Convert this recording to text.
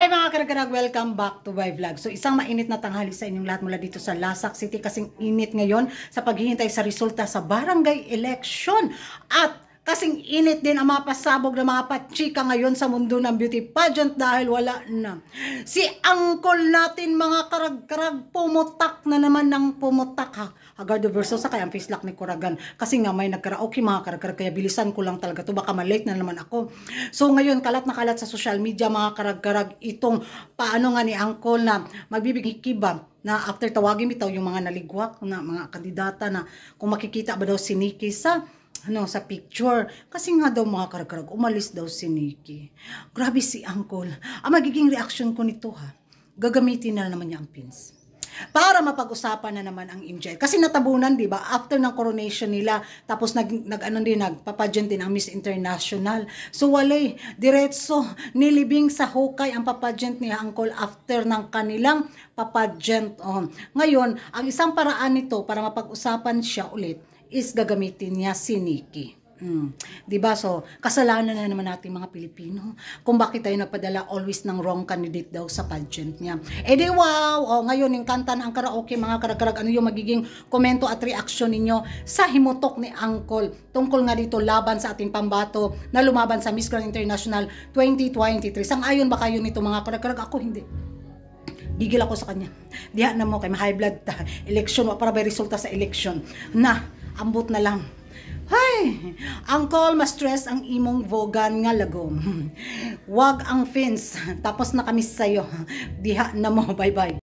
Hi mga karag-karag, welcome back to my vlog. So isang mainit na tanghali sa inyong lahat mula dito sa Lasak City, kasing init ngayon sa paghihintay sa resulta sa barangay election. At kasing init din ang mga pasabog na mga pachika ngayon sa mundo ng beauty pageant dahil wala na. Si uncle natin mga karag-karag, pumutak na naman ng pumutak ha. Agardo versus sa kaya ang face lock ni Kuragan. Kasi nga may nagkaraoke mga karag-karag, kaya bilisan ko lang talaga to, baka malate na naman ako. So ngayon kalat na kalat sa social media mga karag-karag itong paano nga ni uncle na magbibigay kiba na after tawagin bitaw yung mga naligwak na mga kandidata na kung makikita ba daw si Nikki sa sa picture. Kasi nga daw mga karag-karag, umalis daw si Nikki. Grabe si uncle. Ang magiging reaction ko nito ha, gagamitin na naman niya ang pins para mapag-usapan na naman ang MJ. Kasi natabunan, di ba? After ng coronation nila, tapos nagpapageant din ang Miss International. So walay, diretso, nilibing sa hukay ang papageant ni Uncle after ng kanilang papageant. Ngayon, ang isang paraan nito para mapag-usapan siya ulit is gagamitin niya si Nikki. Diba? So, kasalanan na naman natin mga Pilipino kung bakit tayo napadala always ng wrong candidate daw sa pageant niya. Eh di wow! Ngayon, yung kanta na ang karaoke, mga karag-karag, ano yung magiging komento at reaction ninyo sa himutok ni Uncle tungkol nga dito laban sa ating pambato na lumaban sa Miss Grand International 2023. Sang-ayon ba kayo nito mga karag-karag? Ako hindi. Gigil ako sa kanya. Diha na mo kay high blood election para may resulta sa election na ambot na lang. Hay, uncle, ma-stress ang imong vogan nga lagom. Wag ang fins. Tapos na kami sa'yo. Diha na mo. Bye-bye.